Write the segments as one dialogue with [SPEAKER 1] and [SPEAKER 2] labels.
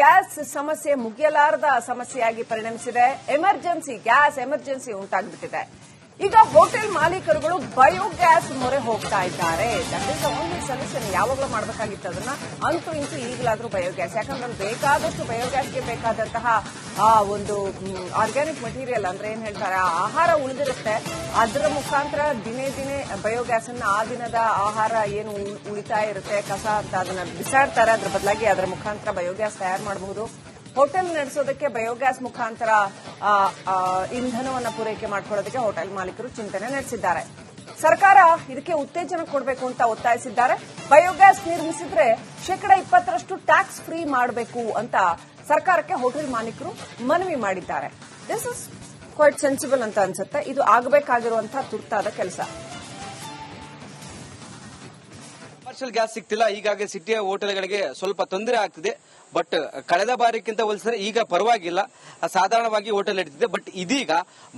[SPEAKER 1] Gas ಸಮಸ್ಯೆ ಮುಗಿಯಲಾರದ ಸಮಸ್ಯೆಯಾಗಿ ಪರಿಣಮಿಸಿದೆ. ಗ್ಯಾಸ್ ಎಮರ್ಜೆನ್ಸಿ ಉಂಟಾಗ್ಬಿಟ್ಟಿದೆ. ಈಗ ಹೋಟೆಲ್ ಮಾಲೀಕರುಗಳು ಬಯೋಗ್ಯಾಸ್ ಮೊರೆ ಹೋಗ್ತಾ ಇದ್ದಾರೆ. That is only solution. ಯಾವಾಗಲೂ ಮಾಡಬೇಕಾಗಿತ್ತು ಅದನ್ನ. ಅಂತೂ ಇಂತೂ ಈಗಲಾದ್ರೂ ಬಯೋಗ್ಯಾಸ್, ಯಾಕಂದ್ರೆ ಬೇಕಾದಷ್ಟು ಬಯೋಗ್ಯಾಸ್ಗೆ ಬೇಕಾದಂತಹ ಒಂದು ಆರ್ಗ್ಯಾನಿಕ್ ಮಟೀರಿಯಲ್ ಅಂದ್ರೆ ಏನ್ ಹೇಳ್ತಾರೆ, ಆಹಾರ ಉಳಿದಿರುತ್ತೆ. ಅದರ ಮುಖಾಂತರ ದಿನೇ ದಿನೇ ಬಯೋಗ್ಯಾಸ್ ಅನ್ನ ಆ ದಿನದ ಆಹಾರ ಏನು ಉಳಿತಾಯ ಇರುತ್ತೆ, ಕಸ ಅಂತ ಅದನ್ನ ಬಿಸಾಡ್ತಾರೆ. ಅದ್ರ ಬದಲಾಗಿ ಅದರ ಮುಖಾಂತರ ಬಯೋಗ್ಯಾಸ್ ತಯಾರು ಮಾಡಬಹುದು. ಹೋಟೆಲ್ ನಡೆಸೋದಕ್ಕೆ ಬಯೋಗ್ಯಾಸ್ ಮುಖಾಂತರ ಇಂಧನವನ್ನು ಪೂರೈಕೆ ಮಾಡಿಕೊಳ್ಳೋದಕ್ಕೆ ಹೋಟೆಲ್ ಮಾಲೀಕರು ಚಿಂತನೆ ನಡೆಸಿದ್ದಾರೆ. ಸರ್ಕಾರ ಇದಕ್ಕೆ ಉತ್ತೇಜನ ಕೊಡಬೇಕು ಅಂತ ಒತ್ತಾಯಿಸಿದ್ದಾರೆ. ಬಯೋಗ್ಯಾಸ್ ನಿರ್ಮಿಸಿದ್ರೆ 20% ಟ್ಯಾಕ್ಸ್ ಫ್ರೀ ಮಾಡಬೇಕು ಅಂತ ಸರ್ಕಾರಕ್ಕೆ ಹೋಟೆಲ್ ಮಾಲೀಕರು ಮನವಿ ಮಾಡಿದ್ದಾರೆ. ದಿಸ್ ಇಸ್ ಕ್ವೈಟ್ ಸೆನ್ಸಿಬಲ್ ಅಂತ ಅನ್ಸುತ್ತೆ. ಇದು ಆಗಬೇಕಾಗಿರುವಂತಹ ತುರ್ತಾದ ಕೆಲಸ.
[SPEAKER 2] ಕಮರ್ಷಿಯಲ್ ಗ್ಯಾಸ್ ಸಿಗ್ತಿಲ್ಲ, ಹೀಗಾಗಿ ಸಿಟಿಯ ಹೋಟೆಲ್ಗಳಿಗೆ ಸ್ವಲ್ಪ ತೊಂದರೆ ಆಗ್ತಿದೆ. ಬಟ್ ಕಳೆದ ಬಾರಿಗಿಂತ ಹೋಲಿಸಿದ್ರೆ ಈಗ ಪರವಾಗಿಲ್ಲ, ಸಾಧಾರಣವಾಗಿ ಹೋಟೆಲ್ ನಡೀತಿದೆ. ಬಟ್ ಇದೀಗ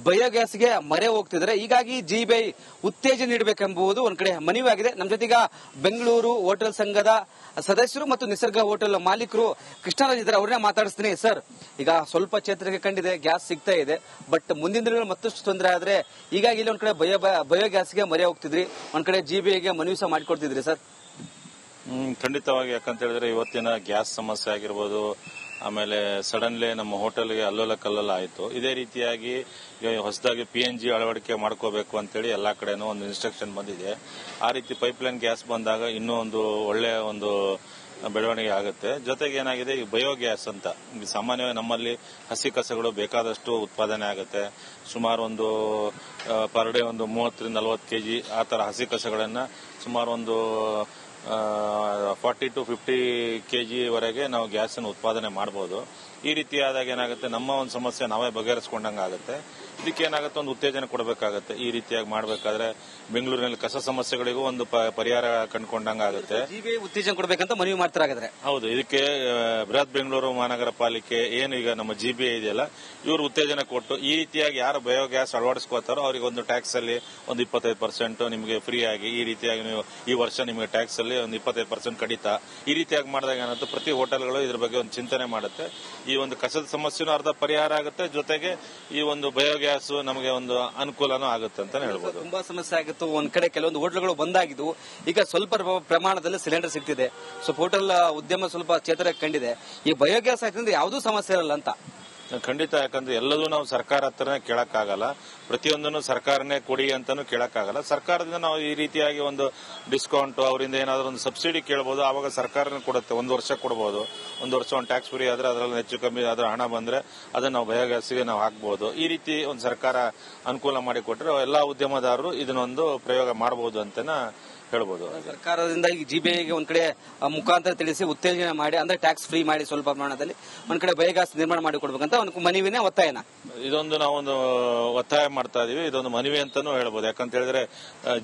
[SPEAKER 2] ಬಯೋಗ್ಯಾಸ್ಗೆ ಮೊರೆ ಹೋಗ್ತಿದ್ರೆ, ಹೀಗಾಗಿ ಜಿಬಿಐ ಉತ್ತೇಜನ ನೀಡಬೇಕೆಂಬುದು ಒಂದ್ ಕಡೆ ಮನವಿಯಾಗಿದೆ. ನಮ್ಮ ಜೊತೆಗ ಬೆಂಗಳೂರು ಹೋಟೆಲ್ ಸಂಘದ ಸದಸ್ಯರು ಮತ್ತು ನಿಸರ್ಗ ಹೋಟೆಲ್ ಮಾಲೀಕರು ಕೃಷ್ಣರಾಜ್ ಇದ್ದಾರೆ. ಅವ್ರನ್ನೇ ಮಾತಾಡಿಸ್ತೀನಿ. ಸರ್, ಈಗ ಸ್ವಲ್ಪ ಚೇತರಿಕೆ ಕಂಡಿದೆ, ಗ್ಯಾಸ್ ಸಿಗ್ತಾ ಇದೆ. ಬಟ್ ಮುಂದಿನ ದಿನಗಳು ಮತ್ತಷ್ಟು ತೊಂದರೆ ಆದ್ರೆ ಹೀಗಾಗಿ ಇಲ್ಲಿ ಒಂದ್ ಕಡೆ ಬಯೋಗ್ಯಾಸ್ಗೆ ಮೊರೆ ಹೋಗ್ತಿದ್ರಿ, ಒಂದ್ ಕಡೆ ಜಿಬಿಐಗೆ ಮನವಿ ಸಹ ಮಾಡಿಕೊಡ್ತಿದ್ರಿ ಸರ್.
[SPEAKER 3] ಖಂಡಿತವಾಗಿ. ಯಾಕಂತ ಹೇಳಿದ್ರೆ ಇವತ್ತಿನ ಗ್ಯಾಸ್ ಸಮಸ್ಯೆ ಆಗಿರ್ಬೋದು, ಆಮೇಲೆ ಸಡನ್ಲಿ ನಮ್ಮ ಹೋಟೆಲ್ಗೆ ಅಲ್ಲೋಲ ಕಲ್ಲೋಲ ಆಯಿತು. ಇದೇ ರೀತಿಯಾಗಿ ಹೊಸದಾಗಿ PNG ಅಳವಡಿಕೆ ಮಾಡ್ಕೋಬೇಕು ಅಂತೇಳಿ ಎಲ್ಲಾ ಕಡೆನೂ ಒಂದು ಇನ್ಸ್ಟ್ರಕ್ಷನ್ ಬಂದಿದೆ. ಆ ರೀತಿ ಪೈಪ್ಲೈನ್ ಗ್ಯಾಸ್ ಬಂದಾಗ ಇನ್ನೂ ಒಂದು ಒಳ್ಳೆಯ ಒಂದು ಬೆಳವಣಿಗೆ ಆಗುತ್ತೆ. ಜೊತೆಗೆ ಏನಾಗಿದೆ, ಈ ಬಯೋಗ್ಯಾಸ್ ಅಂತ ಸಾಮಾನ್ಯವಾಗಿ ನಮ್ಮಲ್ಲಿ ಹಸಿ ಕಸಗಳು ಬೇಕಾದಷ್ಟು ಉತ್ಪಾದನೆ ಆಗುತ್ತೆ. ಸುಮಾರು ಒಂದು ಪರ್ ಡೇ ಒಂದು 30-40 kg ಆ ತರ ಹಸಿ ಕಸಗಳನ್ನ ಸುಮಾರು ಒಂದು 40 to 50 kg ವರೆಗೆ ನಾವು ಗ್ಯಾಸ್ ಅನ್ನು ಉತ್ಪಾದನೆ ಮಾಡಬಹುದು. ಈ ರೀತಿ ಆದಾಗ ಏನಾಗುತ್ತೆ, ನಮ್ಮ ಒಂದು ಸಮಸ್ಯೆ ನಾವೇ ಬಗೆಹರಿಸಿಕೊಂಡಂಗೆ ಆಗುತ್ತೆ. ಇದಕ್ಕೆ ಏನಾಗುತ್ತೆ, ಒಂದು ಉತ್ತೇಜನ ಕೊಡಬೇಕಾಗುತ್ತೆ. ಈ ರೀತಿಯಾಗಿ ಮಾಡಬೇಕಾದ್ರೆ ಬೆಂಗಳೂರಿನಲ್ಲಿ ಕಸ ಸಮಸ್ಯೆಗಳಿಗೂ ಒಂದು ಪರಿಹಾರ ಕಂಡುಕೊಂಡಂಗೆ ಆಗುತ್ತೆ.
[SPEAKER 2] ಉತ್ತೇಜನ ಕೊಡಬೇಕಂತ ಮನವಿ ಮಾಡ್ತಾರೆ.
[SPEAKER 3] ಹೌದು. ಇದಕ್ಕೆ ಬೃಹತ್ ಬೆಂಗಳೂರು ಮಹಾನಗರ ಪಾಲಿಕೆ ಏನು ಈಗ ನಮ್ಮ GBI ಇದೆಯಲ್ಲ, ಇವರು ಉತ್ತೇಜನ ಕೊಟ್ಟು ಈ ರೀತಿಯಾಗಿ ಯಾರು ಬಯೋಗ್ಯಾಸ್ ಅಳವಡಿಸ್ಕೋತಾರೋ ಅವರಿಗೆ ಒಂದು ಟ್ಯಾಕ್ಸ್ ಅಲ್ಲಿ ಒಂದು 25% ನಿಮಗೆ ಫ್ರೀ ಆಗಿ, ಈ ರೀತಿಯಾಗಿ ನೀವು ಈ ವರ್ಷ ನಿಮಗೆ ಟ್ಯಾಕ್ಸ್ ಅಲ್ಲಿ ಒಂದು 25% ಕಡಿತ, ಈ ರೀತಿಯಾಗಿ ಮಾಡಿದಾಗ ಏನಾಗುತ್ತೆ, ಪ್ರತಿ ಹೋಟೆಲ್ಗಳು ಇದ್ರ ಬಗ್ಗೆ ಒಂದು ಚಿಂತನೆ ಮಾಡುತ್ತೆ. ಈ ಒಂದು ಕಸದ ಸಮಸ್ಯೆನೂ ಅರ್ಧ ಪರಿಹಾರ ಆಗುತ್ತೆ. ಜೊತೆಗೆ ಈ ಒಂದು ಬಯೋಗ್ಯಾಸ್ ನಮಗೆ ಒಂದು ಅನುಕೂಲನೂ ಆಗುತ್ತೆ ಅಂತ ಹೇಳ್ಬೋದು.
[SPEAKER 2] ತುಂಬಾ ಸಮಸ್ಯೆ ಆಗಿತ್ತು. ಒಂದ್ ಕಡೆ ಕೆಲವೊಂದು ಹೋಟೆಲ್ಗಳು ಬಂದಾಗಿದ್ದು, ಈಗ ಸ್ವಲ್ಪ ಪ್ರಮಾಣದಲ್ಲಿ ಸಿಲಿಂಡರ್ ಸಿಗ್ತಿದೆ. ಸ್ವಲ್ಪ ಹೋಟೆಲ್ ಉದ್ಯಮ ಸ್ವಲ್ಪ ಚೇತರಿಕೆ ಕಂಡಿದೆ. ಈ ಬಯೋಗ್ಯಾಸ್ ಆಯ್ತಂದ್ರೆ ಯಾವುದೂ ಸಮಸ್ಯೆ ಇರಲ್ಲ ಅಂತ.
[SPEAKER 3] ಖಂಡಿತ. ಯಾಕಂದ್ರೆ ಎಲ್ಲದೂ ನಾವು ಸರ್ಕಾರ ಹತ್ರನೇ ಕೇಳಕ್ಕಾಗಲ್ಲ. ಪ್ರತಿಯೊಂದನ್ನು ಸರ್ಕಾರನೇ ಕೊಡಿ ಅಂತಾನು ಕೇಳಕ್ಕಾಗಲ್ಲ. ಸರ್ಕಾರದಿಂದ ನಾವು ಈ ರೀತಿಯಾಗಿ ಒಂದು ಡಿಸ್ಕೌಂಟ್, ಅವರಿಂದ ಏನಾದರೂ ಒಂದು ಸಬ್ಸಿಡಿ ಕೇಳಬಹುದು. ಆವಾಗ ಸರ್ಕಾರನೇ ಕೊಡುತ್ತೆ. ಒಂದು ವರ್ಷ ಕೊಡಬಹುದು. ಒಂದು ವರ್ಷ ಒಂದು ಟ್ಯಾಕ್ಸ್ ಫ್ರೀ ಆದ್ರೆ ಅದರಲ್ಲಿ ಹೆಚ್ಚು ಕಮ್ಮಿ ಆದ್ರೆ ಹಣ ಬಂದ್ರೆ ಅದನ್ನ ನಾವು ಬಯೋಗ್ಯಾಸ್ಗೆ ನಾವು ಹಾಕಬಹುದು. ಈ ರೀತಿ ಒಂದು ಸರ್ಕಾರ ಅನುಕೂಲ ಮಾಡಿಕೊಟ್ರೆ ಎಲ್ಲಾ ಉದ್ಯಮದಾರರು ಇದನ್ನೊಂದು ಪ್ರಯೋಗ ಮಾಡಬಹುದು ಅಂತ ಹೇಳ್ಬೋದು.
[SPEAKER 2] ಸರ್ಕಾರದಿಂದ ಈಗ GBIಗೆ ಒಂದ್ ಕಡೆ ಮುಖಾಂತರ ತಿಳಿಸಿ ಉತ್ತೇಜನ ಮಾಡಿ, ಅಂದ್ರೆ ಟ್ಯಾಕ್ಸ್ ಫ್ರೀ ಮಾಡಿ ಸ್ವಲ್ಪ ಪ್ರಮಾಣದಲ್ಲಿ ಒಂದ್ ಕಡೆ ಬಯೋಗ್ಯಾಸ್ ನಿರ್ಮಾಣ ಮಾಡಿ ಕೊಡ್ಬೇಕಂತ ಒಂದು ಮನವಿನೇ ಒತ್ತಾಯನ.
[SPEAKER 3] ಇದೊಂದು ನಾವೊಂದು ಒತ್ತಾಯ ಮಾಡ್ತಾ ಇದೀವಿ. ಇದೊಂದು ಮನವಿ ಅಂತಾನೂ ಹೇಳ್ಬೋದು. ಯಾಕಂತ ಹೇಳಿದ್ರೆ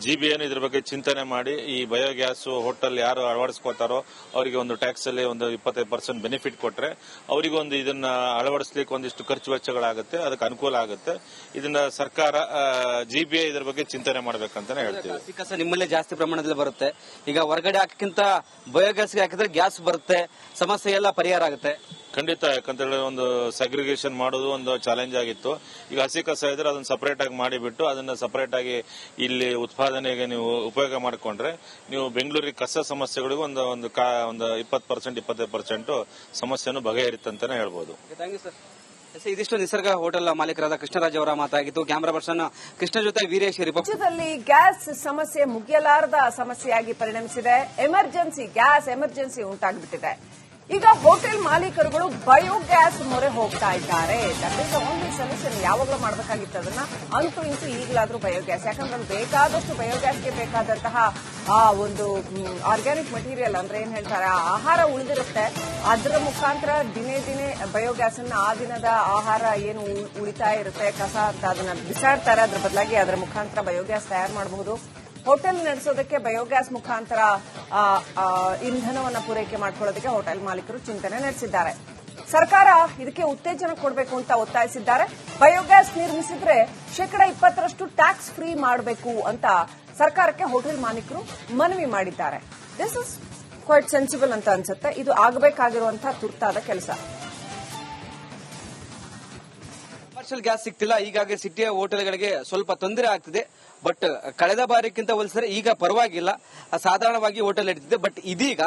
[SPEAKER 3] GBI ಇದ್ರ ಬಗ್ಗೆ ಚಿಂತನೆ ಮಾಡಿ ಈ ಬಯೋಗ್ಯಾಸ್ ಹೋಟೆಲ್ ಯಾರು ಅಳವಡಿಸ್ಕೋತಾರೋ ಅವರಿಗೆ ಒಂದು ಟ್ಯಾಕ್ಸ್ ಅಲ್ಲಿ ಒಂದು 25% ಬೆನಿಫಿಟ್ ಕೊಟ್ರೆ ಅವರಿಗೆ ಒಂದು ಇದನ್ನ ಅಳವಡಿಸ್ಲಿಕ್ಕೆ ಒಂದಿಷ್ಟು ಖರ್ಚು ವೆಚ್ಚಗಳಾಗುತ್ತೆ, ಅದಕ್ಕೆ ಅನುಕೂಲ ಆಗುತ್ತೆ. ಇದನ್ನ ಸರ್ಕಾರ GBI ಇದ್ರ ಬಗ್ಗೆ ಚಿಂತನೆ ಮಾಡ್ಬೇಕಂತಾನೆ ಹೇಳ್ತೀವಿ.
[SPEAKER 2] ಕಸ ನಿಮ್ಮಲ್ಲೇ ಜಾಸ್ತಿ ಪ್ರಮಾಣದಲ್ಲಿ ಬರುತ್ತೆ. ಈಗ ಹೊರಗಡೆ ಹಾಕಿಂತ ಬಯೋಗ್ಯಾಸ್ಗೆ ಹಾಕಿದ್ರೆ ಗ್ಯಾಸ್ ಬರುತ್ತೆ, ಸಮಸ್ಯೆ ಎಲ್ಲ ಪರಿಹಾರ ಆಗುತ್ತೆ.
[SPEAKER 3] ಖಂಡಿತ. ಯಾಕಂತ ಹೇಳಿದ್ರೆ ಒಂದು ಸೆಗ್ರಿಗೇಷನ್ ಮಾಡೋದು ಒಂದು ಚಾಲೆಂಜ್ ಆಗಿತ್ತು. ಈಗ ಹಸಿ ಕಸ ಇದ್ರೆ ಅದನ್ನ ಸಪರೇಟ್ ಆಗಿ ಮಾಡಿಬಿಟ್ಟು ಅದನ್ನ ಸಪರೇಟ್ ಆಗಿ ಇಲ್ಲಿ ಉತ್ಪಾದನೆಗೆ ನೀವು ಉಪಯೋಗ ಮಾಡಿಕೊಂಡ್ರೆ ನೀವು ಬೆಂಗಳೂರಿಗೆ ಕಸ ಸಮಸ್ಯೆಗಳಿಗೂ ಒಂದು 20% 25% ಸಮಸ್ಯೆಯನ್ನು ಬಗೆಹರಿತಂತಾನೆ ಹೇಳ್ಬೋದು.
[SPEAKER 2] ಇದಿಷ್ಟು ನಿಸರ್ಗ ಹೋಟೆಲ್ ಮಾಲೀಕರಾದ ಕೃಷ್ಣರಾಜ್ ಅವರ ಮಾತಾಗಿತ್ತು. ಕ್ಯಾಮರಾ ಪರ್ಸನ್ ಕೃಷ್ಣ ಜೊತೆ ವೀರೇಶ್.
[SPEAKER 1] ರಾಜ್ಯದಲ್ಲಿ ಗ್ಯಾಸ್ ಸಮಸ್ಯೆ ಮುಗಿಯಲಾರದ ಸಮಸ್ಯೆಯಾಗಿ ಪರಿಣಮಿಸಿದೆ. ಗ್ಯಾಸ್ ಎಮರ್ಜೆನ್ಸಿ ಉಂಟಾಗ್ಬಿಟ್ಟಿದೆ. ಈಗ ಹೋಟೆಲ್ ಮಾಲೀಕರುಗಳು ಬಯೋಗ್ಯಾಸ್ ಮೊರೆ ಹೋಗ್ತಾ ಇದ್ದಾರೆ. That is only solution. ಯಾವಾಗಲೂ ಮಾಡಬೇಕಾಗಿತ್ತು ಅದನ್ನ. ಅಂತೂ ಇಂತೂ ಈಗಲಾದ್ರೂ ಬಯೋಗ್ಯಾಸ್, ಯಾಕಂದ್ರೆ ಬೇಕಾದಷ್ಟು ಬಯೋಗ್ಯಾಸ್ಗೆ ಬೇಕಾದಂತಹ ಒಂದು ಆರ್ಗ್ಯಾನಿಕ್ ಮಟೀರಿಯಲ್ ಅಂದ್ರೆ ಏನ್ ಹೇಳ್ತಾರೆ, ಆಹಾರ ಉಳಿದಿರುತ್ತೆ. ಅದರ ಮುಖಾಂತರ ದಿನೇ ದಿನೇ ಬಯೋಗ್ಯಾಸ್ ಅನ್ನ ಆ ದಿನದ ಆಹಾರ ಏನು ಉಳಿತಾಯ ಇರುತ್ತೆ, ಕಸ ಅಂತ ಅದನ್ನ ಬಿಸಾಡ್ತಾರೆ. ಅದ್ರ ಬದಲಾಗಿ ಅದರ ಮುಖಾಂತರ ಬಯೋಗ್ಯಾಸ್ ತಯಾರು ಮಾಡಬಹುದು. ಹೋಟೆಲ್ ನಡೆಸೋದಕ್ಕೆ ಬಯೋಗ್ಯಾಸ್ ಮುಖಾಂತರ ಇಂಧನವನ್ನು ಪೂರೈಕೆ ಮಾಡಿಕೊಳ್ಳೋದಕ್ಕೆ ಹೋಟೆಲ್ ಮಾಲೀಕರು ಚಿಂತನೆ ನಡೆಸಿದ್ದಾರೆ. ಸರ್ಕಾರ ಇದಕ್ಕೆ ಉತ್ತೇಜನ ಕೊಡಬೇಕು ಅಂತ ಒತ್ತಾಯಿಸಿದ್ದಾರೆ. ಬಯೋಗ್ಯಾಸ್ ನಿರ್ಮಿಸಿದ್ರೆ 20% ಟ್ಯಾಕ್ಸ್ ಫ್ರೀ ಮಾಡಬೇಕು ಅಂತ ಸರ್ಕಾರಕ್ಕೆ ಹೋಟೆಲ್ ಮಾಲೀಕರು ಮನವಿ ಮಾಡಿದ್ದಾರೆ. ದಿಸ್ ಇಸ್ ಕ್ವೈಟ್ ಸೆನ್ಸಿಬಲ್ ಅಂತ ಅನ್ಸುತ್ತೆ. ಇದು ಆಗಬೇಕಾಗಿರುವಂತಹ ತುರ್ತಾದ ಕೆಲಸ.
[SPEAKER 2] ಕಮರ್ಷಿಯಲ್ ಗ್ಯಾಸ್ ಸಿಗ್ತಿಲ್ಲ, ಹೀಗಾಗಿ ಸಿಟಿಯ ಹೋಟೆಲ್ಗಳಿಗೆ ಸ್ವಲ್ಪ ತೊಂದರೆ ಆಗ್ತಿದೆ. ಬಟ್ ಕಳೆದ ಬಾರಿಗಿಂತ ಹೋಲಿಸಿದ್ರೆ ಈಗ ಪರವಾಗಿಲ್ಲ, ಸಾಧಾರಣವಾಗಿ ಹೋಟೆಲ್ ಇಡ್ತಿದೆ. ಬಟ್ ಇದೀಗ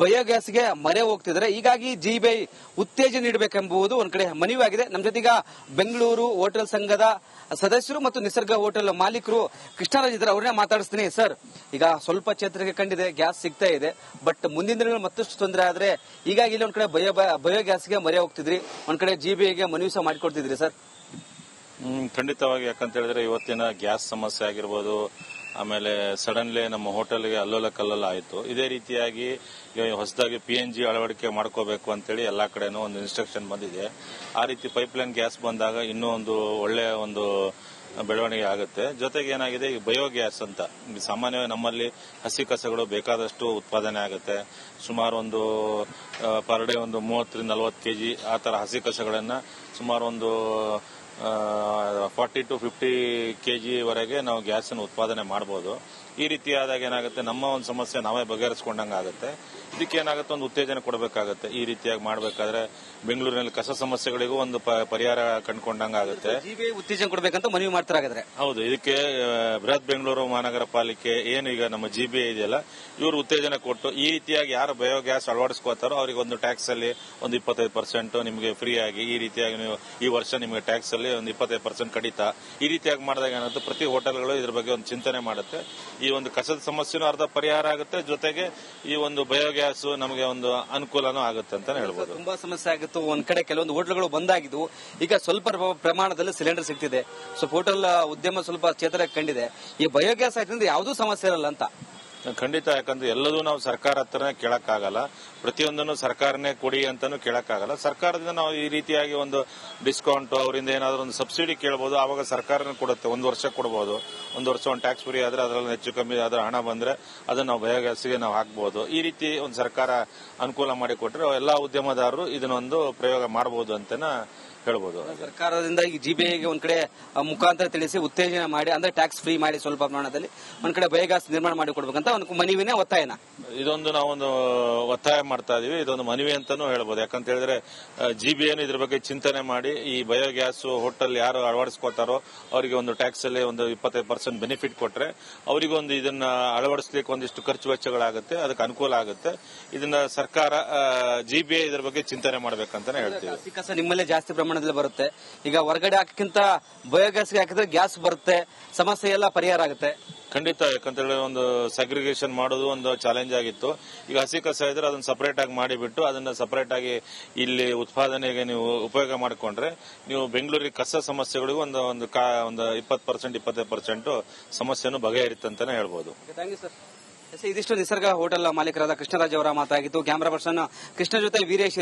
[SPEAKER 2] ಬಯೋಗ್ಯಾಸ್ಗೆ ಮೊರೆ ಹೋಗ್ತಿದ್ದಾರೆ. ಹೀಗಾಗಿ ಜಿಬಿಐ ಉತ್ತೇಜನ ನೀಡಬೇಕೆಂಬುದು ಒಂದ್ ಕಡೆ ಮನವಿಯಾಗಿದೆ. ನಮ್ಮ ಜೊತೆಗ ಬೆಂಗಳೂರು ಹೋಟೆಲ್ ಸಂಘದ ಸದಸ್ಯರು ಮತ್ತು ನಿಸರ್ಗ ಹೋಟೆಲ್ ಮಾಲೀಕರು ಕೃಷ್ಣರಾಜ್ ಇದ್ದಾರೆ. ಅವ್ರನ್ನೇ ಮಾತಾಡಿಸ್ತೀನಿ. ಸರ್, ಈಗ ಸ್ವಲ್ಪ ಚೇತರಿಕೆ ಕಂಡಿದೆ, ಗ್ಯಾಸ್ ಸಿಗ್ತಾ ಇದೆ. ಬಟ್ ಮುಂದಿನ ದಿನಗಳು ಮತ್ತಷ್ಟು ತೊಂದರೆ ಆದ್ರೆ ಹೀಗಾಗಿ ಇಲ್ಲಿ ಒಂದ್ ಕಡೆ ಬಯೋಗ್ಯಾಸ್ಗೆ ಮೊರೆ ಹೋಗ್ತಿದ್ರಿ, ಒಂದ್ ಕಡೆ ಜಿಬಿಐಗೆ ಮನವಿ ಸಹ ಮಾಡಿಕೊಡ್ತಿದ್ರಿ ಸರ್.
[SPEAKER 3] ಖಂಡಿತವಾಗಿ. ಯಾಕಂತ ಹೇಳಿದ್ರೆ ಇವತ್ತಿನ ಗ್ಯಾಸ್ ಸಮಸ್ಯೆ ಆಗಿರ್ಬೋದು, ಆಮೇಲೆ ಸಡನ್ಲಿ ನಮ್ಮ ಹೋಟೆಲ್ಗೆ ಅಲ್ಲೋಲ ಕಲ್ಲೋಲ ಆಯಿತು. ಇದೇ ರೀತಿಯಾಗಿ ಹೊಸದಾಗಿ PNG ಅಳವಡಿಕೆ ಮಾಡ್ಕೋಬೇಕು ಅಂತೇಳಿ ಎಲ್ಲಾ ಕಡೆನೂ ಒಂದು ಇನ್ಸ್ಟ್ರಕ್ಷನ್ ಬಂದಿದೆ. ಆ ರೀತಿ ಪೈಪ್ಲೈನ್ ಗ್ಯಾಸ್ ಬಂದಾಗ ಇನ್ನೂ ಒಂದು ಒಳ್ಳೆಯ ಒಂದು ಬೆಳವಣಿಗೆ ಆಗುತ್ತೆ. ಜೊತೆಗೆ ಏನಾಗಿದೆ, ಈ ಬಯೋಗ್ಯಾಸ್ ಅಂತ ಸಾಮಾನ್ಯವಾಗಿ ನಮ್ಮಲ್ಲಿ ಹಸಿ ಕಸಗಳು ಬೇಕಾದಷ್ಟು ಉತ್ಪಾದನೆ ಆಗುತ್ತೆ. ಸುಮಾರು ಒಂದು ಪರ್ ಡೇ ಒಂದು 30-40 kg ಆ ತರ ಹಸಿ ಕಸಗಳನ್ನ ಸುಮಾರು ಒಂದು 40 to 50 kg ವರೆಗೆ ನಾವು ಗ್ಯಾಸ್ ಅನ್ನು ಉತ್ಪಾದನೆ ಮಾಡಬಹುದು. ಈ ರೀತಿ ಆದಾಗ ಏನಾಗುತ್ತೆ, ನಮ್ಮ ಒಂದು ಸಮಸ್ಯೆ ನಾವೇ ಬಗೆಹರಿಸಿಕೊಂಡಂಗೆ ಆಗುತ್ತೆ. ಇದಕ್ಕೆ ಏನಾಗುತ್ತೆ, ಒಂದು ಉತ್ತೇಜನ ಕೊಡಬೇಕಾಗುತ್ತೆ. ಈ ರೀತಿಯಾಗಿ ಮಾಡಬೇಕಾದ್ರೆ ಬೆಂಗಳೂರಿನಲ್ಲಿ ಕಸ ಸಮಸ್ಯೆಗಳಿಗೂ ಒಂದು ಪರಿಹಾರ ಕಂಡುಕೊಂಡಂಗೆ ಆಗುತ್ತೆ.
[SPEAKER 2] ಜಿಬಿಐ ಉತ್ತೇಜನ ಕೊಡಬೇಕಂತ ಮನವಿ ಮಾಡ್ತಾರಾಗಿದ್ರೆ.
[SPEAKER 3] ಹೌದು, ಇದಕ್ಕೆ ಬೃಹತ್ ಬೆಂಗಳೂರು ಮಹಾನಗರ ಪಾಲಿಕೆ ಏನು ಈಗ ನಮ್ಮ ಜಿಬಿಐ ಇದೆಯಲ್ಲ, ಇವರು ಉತ್ತೇಜನ ಕೊಟ್ಟು ಈ ರೀತಿಯಾಗಿ ಯಾರು ಬಯೋಗ್ಯಾಸ್ ಅಳವಡಿಸ್ಕೋತಾರೋ ಅವರಿಗೆ ಒಂದು ಟ್ಯಾಕ್ಸ್ ಅಲ್ಲಿ ಒಂದು 25% ನಿಮಗೆ ಫ್ರೀ ಆಗಿ, ಈ ರೀತಿಯಾಗಿ ನೀವು ಈ ವರ್ಷ ನಿಮಗೆ ಟ್ಯಾಕ್ಸ್ ಅಲ್ಲಿ ಒಂದು 25% ಕಡಿತ, ಈ ರೀತಿಯಾಗಿ ಮಾಡಿದಾಗ ಏನಾಗುತ್ತೆ, ಪ್ರತಿ ಹೋಟೆಲ್ಗಳು ಇದ್ರ ಬಗ್ಗೆ ಒಂದು ಚಿಂತನೆ ಮಾಡುತ್ತೆ. ಈ ಒಂದು ಕಸದ ಸಮಸ್ಯೆನೂ ಅರ್ಧ ಪರಿಹಾರ ಆಗುತ್ತೆ, ಜೊತೆಗೆ ಈ ಒಂದು ಬಯೋಗ್ಯಾಸ್ ನಮಗೆ ಒಂದು ಅನುಕೂಲನೂ ಆಗುತ್ತೆ ಅಂತ ಹೇಳ್ಬೋದು.
[SPEAKER 2] ತುಂಬಾ ಸಮಸ್ಯೆ ಆಗಿತ್ತು. ಒಂದ್ ಕಡೆ ಕೆಲವೊಂದು ಹೋಟೆಲ್ಗಳು ಬಂದಾಗಿದ್ವು, ಈಗ ಸ್ವಲ್ಪ ಪ್ರಮಾಣದಲ್ಲಿ ಸಿಲಿಂಡರ್ ಸಿಗ್ತಿದೆ. ಸ್ವಲ್ಪ ಹೋಟೆಲ್ ಉದ್ಯಮ ಸ್ವಲ್ಪ ಚೇತರಿಕೆ ಕಂಡಿದೆ. ಈ ಬಯೋಗ್ಯಾಸ್ ಆಯ್ತಂದ್ರೆ ಯಾವುದೂ ಸಮಸ್ಯೆ ಇರಲ್ಲ ಅಂತ.
[SPEAKER 3] ಖಂಡಿತ. ಯಾಕಂದ್ರೆ ಎಲ್ಲದೂ ನಾವು ಸರ್ಕಾರ ಹತ್ರನೇ ಕೇಳಕ್ಕಾಗಲ್ಲ, ಪ್ರತಿಯೊಂದನ್ನು ಸರ್ಕಾರನೇ ಕೊಡಿ ಅಂತಾನು ಕೇಳಕ್ಕಾಗಲ್ಲ. ಸರ್ಕಾರದಿಂದ ನಾವು ಈ ರೀತಿಯಾಗಿ ಒಂದು ಡಿಸ್ಕೌಂಟ್, ಅವರಿಂದ ಏನಾದರೂ ಒಂದು ಸಬ್ಸಿಡಿ ಕೇಳಬಹುದು. ಆವಾಗ ಸರ್ಕಾರನೇ ಕೊಡುತ್ತೆ. ಒಂದು ವರ್ಷ ಕೊಡಬಹುದು. ಒಂದು ವರ್ಷ ಒಂದು ಟ್ಯಾಕ್ಸ್ ಫ್ರೀ ಆದ್ರೆ ಅದರಲ್ಲಿ ಹೆಚ್ಚು ಕಮ್ಮಿ ಆದ್ರೆ ಹಣ ಬಂದ್ರೆ ಅದನ್ನ ನಾವು ಬಯೋಗ್ಯಾಸ್ಗೆ ನಾವು ಹಾಕಬಹುದು. ಈ ರೀತಿ ಒಂದು ಸರ್ಕಾರ ಅನುಕೂಲ ಮಾಡಿಕೊಟ್ರೆ ಎಲ್ಲಾ ಉದ್ಯಮದಾರರು ಇದನ್ನೊಂದು ಪ್ರಯೋಗ ಮಾಡಬಹುದು ಅಂತಾನೆ ಹೇಳ್ಬೋದು.
[SPEAKER 2] ಸರ್ಕಾರದಿಂದ ಈ ಜಿಬಿಐಗೆ ಒಂದ್ ಕಡೆ ಮುಖಾಂತರ ತಿಳಿಸಿ ಉತ್ತೇಜನ ಮಾಡಿ, ಅಂದ್ರೆ ಟ್ಯಾಕ್ಸ್ ಫ್ರೀ ಮಾಡಿ ಸ್ವಲ್ಪ ಪ್ರಮಾಣದಲ್ಲಿ ಒಂದ್ ಕಡೆ ಬಯೋಗ್ಯಾಸ್ ನಿರ್ಮಾಣ ಮಾಡಿ ಕೊಡ್ಬೇಕಂತ ಒಂದು ಮನವಿನೇ ಒತ್ತಾಯನ.
[SPEAKER 3] ಇದೊಂದು ನಾವೊಂದು ಒತ್ತಾಯ ಮಾಡ್ತಾ ಇದೀವಿ. ಇದೊಂದು ಮನವಿ ಅಂತಾನೂ ಹೇಳ್ಬೋದು. ಯಾಕಂತ ಹೇಳಿದ್ರೆ ಜಿಬಿಐನು ಇದ್ರ ಬಗ್ಗೆ ಚಿಂತನೆ ಮಾಡಿ ಈ ಬಯೋಗ್ಯಾಸ್ ಹೋಟೆಲ್ ಯಾರು ಅಳವಡಿಸ್ಕೋತಾರೋ ಅವರಿಗೆ ಒಂದು ಟ್ಯಾಕ್ಸ್ ಅಲ್ಲಿ ಒಂದು 25% ಬೆನಿಫಿಟ್ ಕೊಟ್ರೆ ಅವರಿಗೊಂದು ಇದನ್ನ ಅಳವಡಿಸ್ಲಿಕ್ಕೆ ಒಂದಿಷ್ಟು ಖರ್ಚು ವೆಚ್ಚಗಳಾಗುತ್ತೆ, ಅದಕ್ಕೆ ಅನುಕೂಲ ಆಗುತ್ತೆ. ಇದನ್ನ ಸರ್ಕಾರ ಜಿಬಿಐ ಇದ್ರ ಬಗ್ಗೆ ಚಿಂತನೆ ಮಾಡ್ಬೇಕಂತಾನೆ ಹೇಳ್ತೀವಿ.
[SPEAKER 2] ಹಸಿ ಕಸ ನಿಮ್ಮಲ್ಲೇ ಜಾಸ್ತಿ ಪ್ರಮಾಣದಲ್ಲಿ ಬರುತ್ತೆ. ಈಗ ಹೊರಗಡೆ ಹಾಕಿಂತ ಬಯೋಗ್ಯಾಸ್ಗೆ ಹಾಕಿದ್ರೆ ಗ್ಯಾಸ್ ಬರುತ್ತೆ, ಸಮಸ್ಯೆ ಎಲ್ಲ ಪರಿಹಾರ ಆಗುತ್ತೆ.
[SPEAKER 3] ಖಂಡಿತ. ಯಾಕಂತ ಹೇಳಿದ್ರೆ ಒಂದು ಸೆಗ್ರಿಗೇಷನ್ ಮಾಡೋದು ಒಂದು ಚಾಲೆಂಜ್ ಆಗಿತ್ತು. ಈಗ ಹಸಿ ಕಸ ಇದ್ರೆ ಅದನ್ನ ಸಪರೇಟ್ ಆಗಿ ಮಾಡಿಬಿಟ್ಟು ಅದನ್ನ ಸಪರೇಟ್ ಆಗಿ ಇಲ್ಲಿ ಉತ್ಪಾದನೆಗೆ ನೀವು ಉಪಯೋಗ ಮಾಡಿಕೊಂಡ್ರೆ ನೀವು ಬೆಂಗಳೂರಿಗೆ ಕಸ ಸಮಸ್ಯೆಗಳಿಗೂ ಒಂದು 20% 25% ಸಮಸ್ಯೆನೂ ಬಗೆಹರಿತಂತಾನೆ ಹೇಳ್ಬೋದು.
[SPEAKER 2] ಇದಿಷ್ಟು ನಿಸರ್ಗ ಹೋಟೆಲ್ ಮಾಲೀಕರಾದ ಕೃಷ್ಣರಾಜ್ ಅವರ ಮಾತಾಗಿತ್ತು. ಕ್ಯಾಮರಾ ಪರ್ಸನ್ ಕೃಷ್ಣ ಜೊತೆ ವೀರೇಶ್.